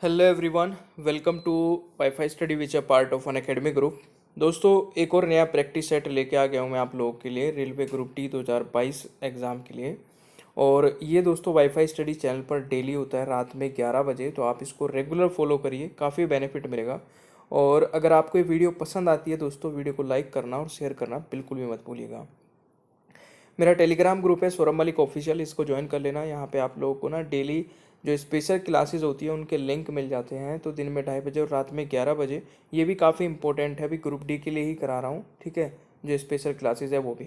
Hello everyone, welcome to WiFi study which a part of Unacademy group. दोस्तों, एक और नया practice set लेके आ गया हूँ मैं आप लोगों के लिए रेलवे ग्रुप डी 2022 एग्ज़ाम के लिए। और ये दोस्तों वाईफाई स्टडी चैनल पर डेली होता है रात में 11 बजे, तो आप इसको रेगुलर फॉलो करिए, काफ़ी बेनिफिट मिलेगा। और अगर आपको ये वीडियो पसंद आती है दोस्तों, वीडियो को लाइक करना और शेयर करना बिल्कुल भी मत भूलिएगा। मेरा टेलीग्राम ग्रुप है सौरभ मलिक ऑफिशियल, इसको ज्वाइन कर लेना। यहाँ पे आप लोगों को ना डेली जो स्पेशल क्लासेस होती है उनके लिंक मिल जाते हैं, तो दिन में 2:30 बजे और रात में 11 बजे। ये भी काफ़ी इंपॉर्टेंट है, अभी ग्रुप डी के लिए ही करा रहा हूँ, ठीक है। जो स्पेशल क्लासेस है वो भी,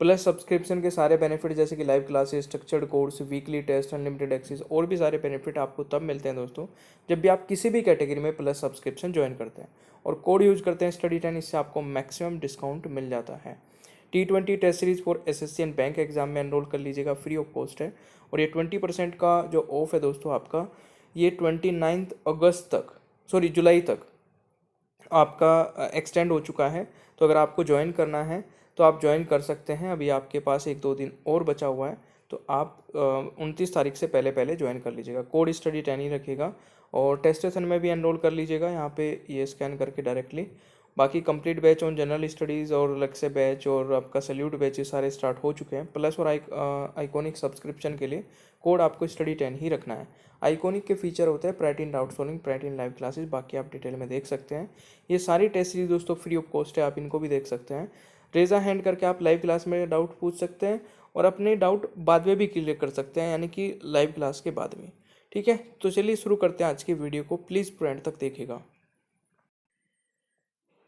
प्लस सब्सक्रिप्शन के सारे बेनिफिट जैसे कि live classes, structured course, weekly test, unlimited access और भी सारे बेनिफिट आपको तब मिलते हैं दोस्तों जब भी आप किसी भी कैटेगरी में प्लस सब्सक्रिप्शन ज्वाइन करते हैं और कोड यूज करते हैं STUDY10। इससे आपको मैक्सिमम डिस्काउंट मिल जाता है। T20 test series for SSC and bank exam में एनरोल कर लीजिएगा, फ्री ऑफ कॉस्ट है। और ये 20% का जो ऑफ है दोस्तों आपका, ये 29 अगस्त तक, सॉरी जुलाई तक आपका एक्सटेंड हो चुका है। तो अगर आपको ज्वाइन करना है तो आप ज्वाइन कर सकते हैं, अभी आपके पास 1-2 दिन और बचा हुआ है। तो आप 29 तारीख से पहले पहले ज्वाइन कर लीजिएगा। कोड STUDY10 ही रखिएगा और टेस्ट सेशन में भी एनरोल कर लीजिएगा, यहाँ पे ये स्कैन करके डायरेक्टली। बाकी complete batch on general studies और लक्ष्य बैच और आपका सैल्यूट बैच ये सारे स्टार्ट हो चुके हैं। प्लस और आइकॉनिक सब्सक्रिप्शन के लिए कोड आपको STUDY10 ही रखना है। आइकॉनिक के फीचर होते हैं प्राइट डाउट सॉल्विंग, प्राइट लाइव क्लासेस, बाकी आप डिटेल में देख सकते हैं। ये सारी टेस्ट सीरीज दोस्तों फ्री ऑफ कॉस्ट है, आप इनको भी देख सकते हैं। रेजा हैंड करके आप लाइव क्लास में डाउट पूछ सकते हैं और अपने डाउट बाद में भी क्लियर कर सकते हैं, यानी कि लाइव क्लास के बाद में, ठीक है। तो चलिए शुरू करते हैं आज की वीडियो को, प्लीज़ पूरा एंड तक देखिएगा।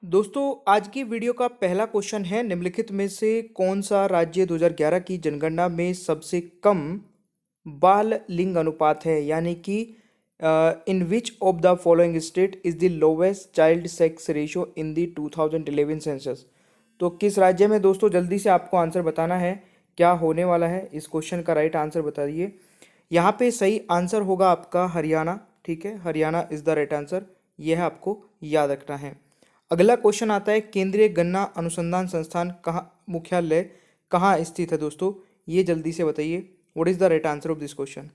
दोस्तों, आज की वीडियो का पहला क्वेश्चन है, निम्नलिखित में से कौन सा राज्य 2011 की जनगणना में सबसे कम बाल लिंग अनुपात है, यानी कि in which of the following state is the lowest child sex ratio in the 2011 census. तो किस राज्य में दोस्तों, जल्दी से आपको आंसर बताना है क्या होने वाला है। इस क्वेश्चन का राइट आंसर बताइए। यहाँ पे सही आंसर होगा आपका हरियाणा, ठीक है। Haryana is the right answer, यह आपको याद रखना है। अगला क्वेश्चन आता है, केंद्रीय गन्ना अनुसंधान संस्थान कहाँ मुख्यालय कहाँ स्थित है दोस्तों, ये जल्दी से बताइए। What is the right answer of this question.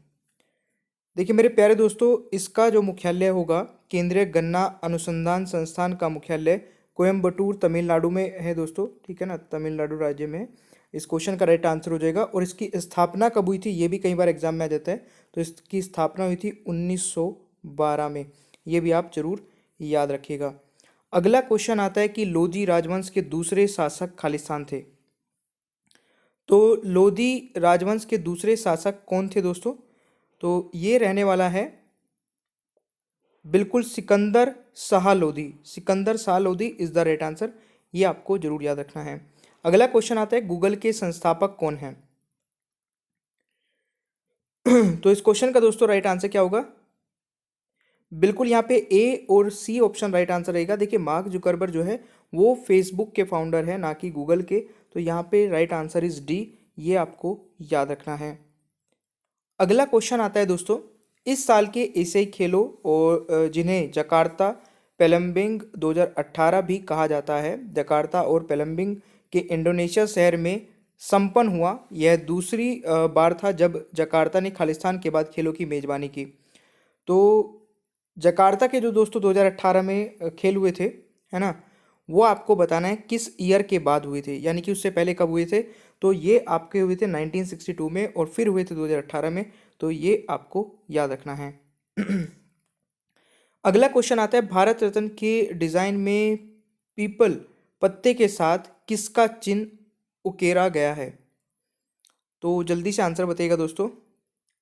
देखिए मेरे प्यारे दोस्तों, इसका जो मुख्यालय होगा, केंद्रीय गन्ना अनुसंधान संस्थान का मुख्यालय कोयम्बटूर तमिलनाडु में है दोस्तों, ठीक है ना, तमिलनाडु राज्य में है। इस क्वेश्चन का राइट आंसर हो जाएगा। और इसकी स्थापना कब हुई थी, ये भी कई बार एग्जाम में आ जाता है। तो इसकी स्थापना हुई थी 1912 में, ये भी आप जरूर याद रखिएगा। अगला क्वेश्चन आता है कि लोधी राजवंश के दूसरे शासक खालिस्तान थे। तो लोधी राजवंश के दूसरे शासक कौन थे दोस्तों, तो ये रहने वाला है बिल्कुल Sikandar Shah Lodhi. Sikandar Shah Lodhi is the right answer, ये आपको जरूर याद रखना है। अगला क्वेश्चन आता है, गूगल के संस्थापक कौन हैं। तो इस क्वेश्चन का दोस्तों राइट आंसर क्या होगा, बिल्कुल यहाँ पे ए और सी ऑप्शन राइट आंसर रहेगा। देखिए मार्क जुकरबर्ग जो है वो फेसबुक के फाउंडर है, ना कि गूगल के। तो यहाँ पे राइट आंसर इज डी, ये आपको याद रखना है। अगला क्वेश्चन आता है दोस्तों, इस साल के एशियाई खेलों और जिन्हें जकार्ता पेलम्बिंग 2018 भी कहा जाता है, जकार्ता और पेलम्बिंग के इंडोनेशिया शहर में संपन्न हुआ। यह दूसरी बार था जब जकार्ता ने खालिस्तान के बाद खेलों की मेजबानी की। तो जकार्ता के जो दोस्तों 2018 में खेल हुए थे, है ना, वो आपको बताना है किस ईयर के बाद हुए थे, यानी कि उससे पहले कब हुए थे। तो ये आपके हुए थे 1962 में और फिर हुए थे 2018 में। तो ये आपको याद रखना है। अगला क्वेश्चन आता है, भारत रत्न के डिजाइन में पीपल पत्ते के साथ किसका चिन्ह उकेरा गया है। तो जल्दी से आंसर बताइएगा दोस्तों।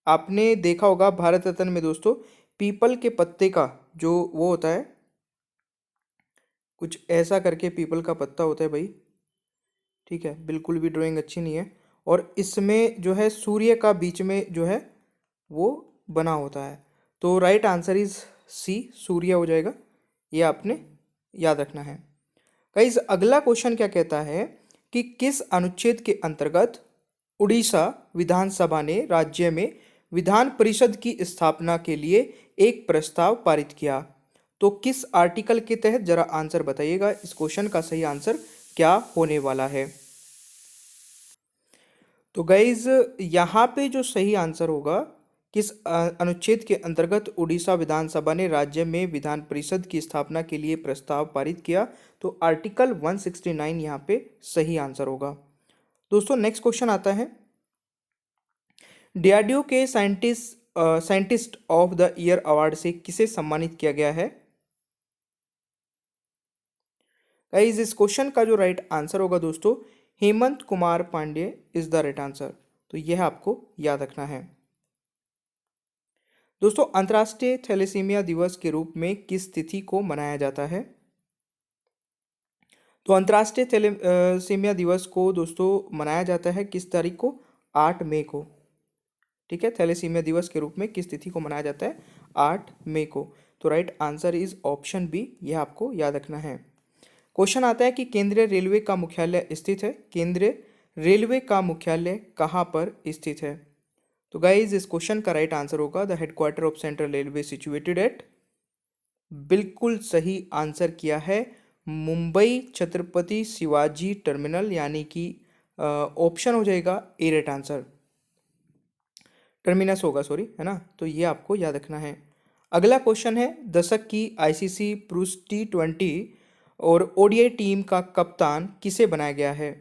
आपने देखा होगा भारत रत्न में दोस्तों पीपल के पत्ते का जो वो होता है, कुछ ऐसा करके पीपल का पत्ता होता है भाई, ठीक है। बिल्कुल भी ड्राइंग अच्छी नहीं है। और इसमें जो है सूर्य का बीच में जो है वो बना होता है। तो राइट आंसर इज सी, सूर्य हो जाएगा, ये आपने याद रखना है। गाइस अगला क्वेश्चन क्या कहता है कि किस अनुच्छेद के अंतर्गत उड़ीसा विधानसभा ने राज्य में विधान परिषद की स्थापना के लिए एक प्रस्ताव पारित किया। तो किस आर्टिकल के तहत, जरा आंसर बताइएगा। इस क्वेश्चन का सही आंसर क्या होने वाला है। तो गाइज यहाँ पे जो सही आंसर होगा किस अनुच्छेद के अंतर्गत उड़ीसा विधानसभा ने राज्य में विधान परिषद की स्थापना के लिए प्रस्ताव पारित किया? तो आर्टिकल 169 यहाँ पे सही आंसर होगा। दोस्तों नेक्स्ट क्वेश्चन आता है, डीआरडीओ के scientist of the year award से किसे सम्मानित किया गया है? गाइस इस क्वेश्चन का जो राइट आंसर होगा दोस्तों, Hemant Kumar Pandey is the right answer. तो यह आपको याद रखना है। दोस्तों अंतर्राष्ट्रीय थैलेसीमिया दिवस के रूप में किस तिथि को मनाया जाता है? तो अंतर्राष्ट्रीय थैलेसीमिया दिवस को दोस्तों मनाया जाता है किस तारीख को? 8 मई को। ठीक है, थैलेसीमिया दिवस के रूप में किस तिथि को मनाया जाता है? 8 मई को। तो right answer is option B, यह आपको याद रखना है। क्वेश्चन आता है कि केंद्रीय रेलवे का मुख्यालय स्थित है, केंद्रीय रेलवे का मुख्यालय कहाँ पर स्थित है? तो गाइज इस क्वेश्चन का राइट आंसर होगा the headquarter of central railway situated at, बिल्कुल सही आंसर किया है, मुंबई छत्रपति शिवाजी टर्मिनल, यानी कि ऑप्शन हो जाएगा ए राइट आंसर, टर्मिनस होगा सॉरी, है ना। तो ये आपको याद रखना है। अगला क्वेश्चन है, दशक की आईसीसी पुरुष T20 और ओडीआई टीम का कप्तान किसे बनाया गया है?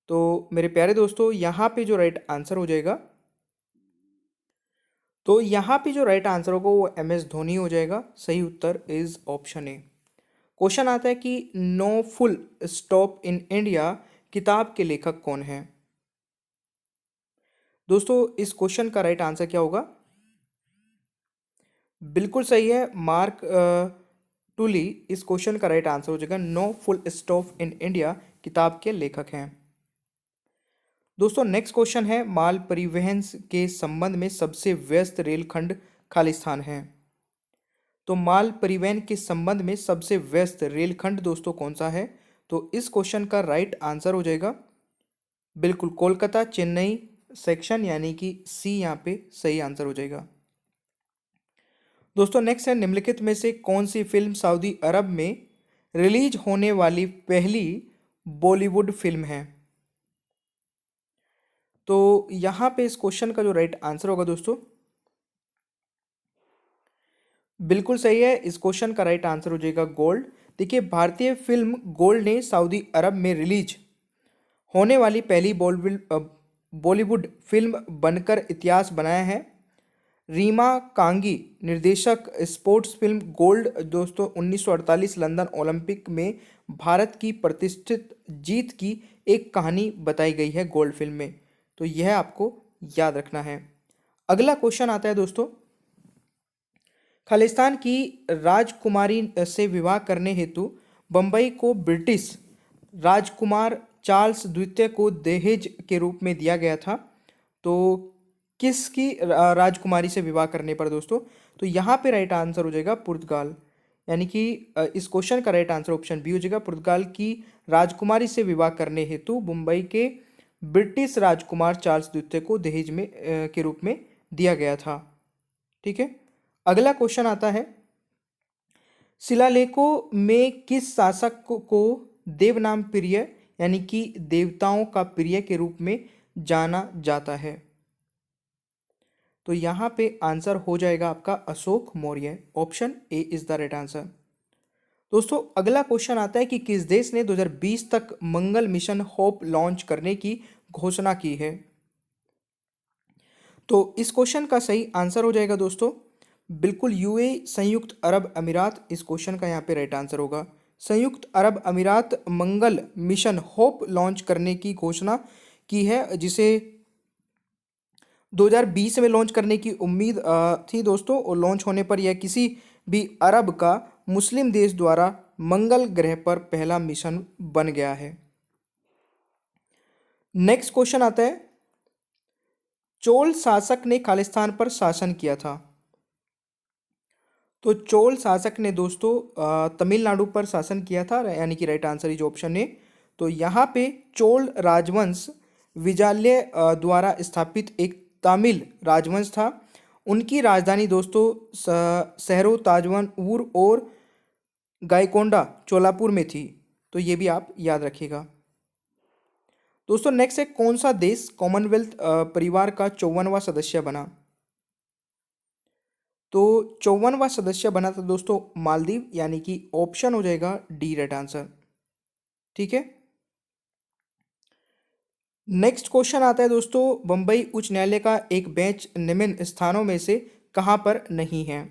तो मेरे प्यारे दोस्तों यहाँ पे जो राइट आंसर हो जाएगा, तो यहाँ पे जो राइट आंसर होगा वो MS धोनी हो जाएगा। सही उत्तर इज ऑप्शन ए। क्वेश्चन आता है कि no full stop in India किताब के लेखक कौन है? दोस्तों इस क्वेश्चन का राइट आंसर क्या होगा? बिल्कुल सही है, मार्क टूली इस क्वेश्चन का राइट आंसर हो जाएगा। No full stop in India किताब के लेखक हैं। दोस्तों नेक्स्ट क्वेश्चन है, माल परिवहन के संबंध में सबसे व्यस्त रेलखंड खालिस्तान है। तो माल परिवहन के संबंध में सबसे व्यस्त रेलखंड दोस्तों कौन सा है? तो इस क्वेश्चन का राइट आंसर हो जाएगा बिल्कुल कोलकाता चेन्नई सेक्शन, यानी कि सी यहाँ पे सही आंसर हो जाएगा। दोस्तों नेक्स्ट है, निम्नलिखित में से कौन सी फिल्म सऊदी अरब में रिलीज होने वाली पहली बॉलीवुड फिल्म है? तो यहाँ पे इस क्वेश्चन का जो राइट आंसर होगा दोस्तों, बिल्कुल सही है, इस क्वेश्चन का राइट आंसर हो जाएगा गोल्ड। देखिए भारतीय फिल्म गोल्ड ने सऊदी अरब में रिलीज होने वाली पहली बॉलीवुड फिल्म बनकर इतिहास बनाया है। रीमा कांगी निर्देशक स्पोर्ट्स फिल्म गोल्ड दोस्तों 1948 लंदन ओलंपिक में भारत की प्रतिष्ठित जीत की एक कहानी बताई गई है गोल्ड फिल्म में। तो यह आपको याद रखना है। अगला क्वेश्चन आता है दोस्तों, खालिस्तान की राजकुमारी से विवाह करने हेतु बंबई को ब्रिटिश राजकुमार चार्ल्स द्वितीय को दहेज के रूप में दिया गया था। तो किसकी राजकुमारी से विवाह करने पर दोस्तों? तो यहाँ पे राइट आंसर हो जाएगा पुर्तगाल, यानी कि इस क्वेश्चन का राइट आंसर ऑप्शन बी हो जाएगा। पुर्तगाल की राजकुमारी से विवाह करने हेतु मुंबई के ब्रिटिश राजकुमार चार्ल्स द्वितीय को दहेज में के रूप में दिया गया था। ठीक है, अगला क्वेश्चन आता है, शिलालेखों में किस शासक को देवनाम प्रिय यानी कि देवताओं का प्रिय के रूप में जाना जाता है? तो यहाँ पे आंसर हो जाएगा आपका Ashok Maurya, option A is the right answer. दोस्तों अगला क्वेश्चन आता है कि किस देश ने 2020 तक मंगल मिशन होप लॉन्च करने की घोषणा की है? तो इस क्वेश्चन का सही आंसर हो जाएगा दोस्तों बिल्कुल यूएई संयुक्त अरब अमीरात, इस क्वेश्चन का यहाँ पे राइट आंसर होगा। संयुक्त अरब अमीरात मंगल मिशन होप लॉन्च करने की घोषणा की है, जिसे 2020 में लॉन्च करने की उम्मीद थी दोस्तों, और लॉन्च होने पर यह किसी भी अरब का मुस्लिम देश द्वारा मंगल ग्रह पर पहला मिशन बन गया है। नेक्स्ट क्वेश्चन आता है, चोल शासक ने खालिस्तान पर शासन किया था? तो चोल शासक ने दोस्तों तमिलनाडु पर शासन किया था, यानी कि राइट आंसर इज ऑप्शन ए। तो यहाँ पे चोल राजवंश विजाल्य द्वारा स्थापित एक तमिल राजवंश था। उनकी राजधानी दोस्तों शहरों ताजवनऊर और गायकोंडा चोलापुर में थी। तो ये भी आप याद रखिएगा। दोस्तों नेक्स्ट है, कौन सा देश कॉमनवेल्थ परिवार का 54वां सदस्य बना? तो 54वां सदस्य बना था दोस्तों मालदीव, यानी कि ऑप्शन हो जाएगा डी राइट आंसर। ठीक है, नेक्स्ट क्वेश्चन आता है दोस्तों, बंबई उच्च न्यायालय का एक बेंच निम्न स्थानों में से कहां पर नहीं है?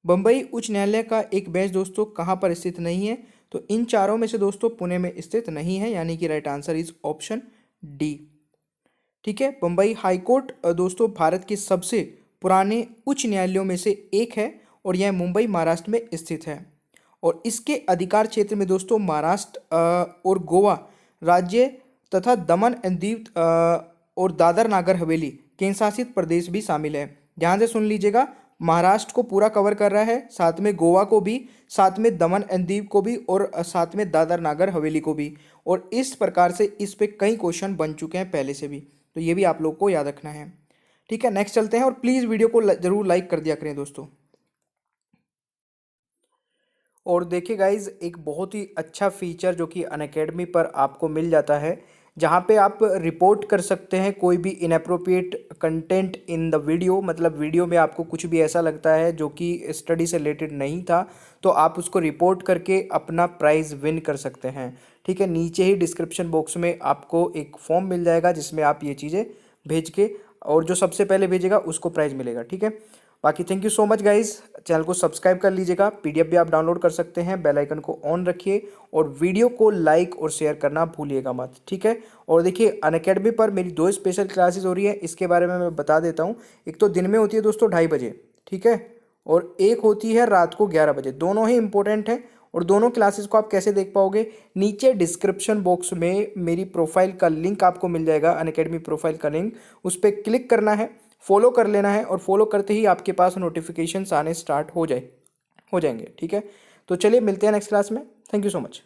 बंबई उच्च न्यायालय का एक बेंच दोस्तों कहां पर स्थित नहीं है? तो इन चारों में से दोस्तों पुणे में स्थित नहीं है, यानी कि right answer is option D. ठीक है, बंबई हाईकोर्ट दोस्तों भारत के सबसे पुराने उच्च न्यायालयों में से एक है और यह मुंबई महाराष्ट्र में स्थित है। और इसके अधिकार क्षेत्र में दोस्तों महाराष्ट्र और गोवा राज्य तथा दमन एंड दीव और दादर नागर हवेली केंद्र शासित प्रदेश भी शामिल है। ध्यान से सुन लीजिएगा, महाराष्ट्र को पूरा कवर कर रहा है, साथ में गोवा को भी, साथ में दमन एंड दीव को भी, और साथ में दादर नागर हवेली को भी। और इस प्रकार से इस पे कई क्वेश्चन बन चुके हैं पहले से भी, तो ये भी आप लोग को याद रखना है। ठीक है, नेक्स्ट चलते हैं, और प्लीज़ वीडियो को जरूर लाइक कर दिया करें दोस्तों। और देखिए गाइज, एक बहुत ही अच्छा फीचर जो कि अनअकैडमी पर आपको मिल जाता है, जहाँ पे आप रिपोर्ट कर सकते हैं कोई भी inappropriate content in the video. मतलब वीडियो में आपको कुछ भी ऐसा लगता है जो कि स्टडी से रिलेटेड नहीं था, तो आप उसको रिपोर्ट करके अपना प्राइज़ विन कर सकते हैं। ठीक है, नीचे ही डिस्क्रिप्शन बॉक्स में आपको एक फॉर्म मिल जाएगा जिसमें आप ये चीज़ें भेज के, और जो सबसे पहले भेजेगा उसको प्राइज़ मिलेगा। ठीक है, बाकी thank you so much guys, channel को सब्सक्राइब कर लीजिएगा, पीडीएफ भी आप डाउनलोड कर सकते हैं, बेल आइकन को ऑन रखिए और वीडियो को लाइक और शेयर करना भूलिएगा मत। ठीक है, और देखिए अनअकैडमी पर मेरी 2 स्पेशल क्लासेस हो रही है, इसके बारे में मैं बता देता हूँ। एक तो दिन में होती है दोस्तों 2:30 बजे, ठीक है, और एक होती है रात को 11 बजे। दोनों ही इंपॉर्टेंट है, और दोनों क्लासेस को आप कैसे देख पाओगे, नीचे डिस्क्रिप्शन बॉक्स में मेरी प्रोफाइल का लिंक आपको मिल जाएगा, अनअकैडमी प्रोफाइल का लिंक, उस पर क्लिक करना है, फॉलो कर लेना है, और फॉलो करते ही आपके पास नोटिफिकेशंस आने स्टार्ट हो जाएंगे। ठीक है, तो चलिए मिलते हैं नेक्स्ट क्लास में। Thank you so much.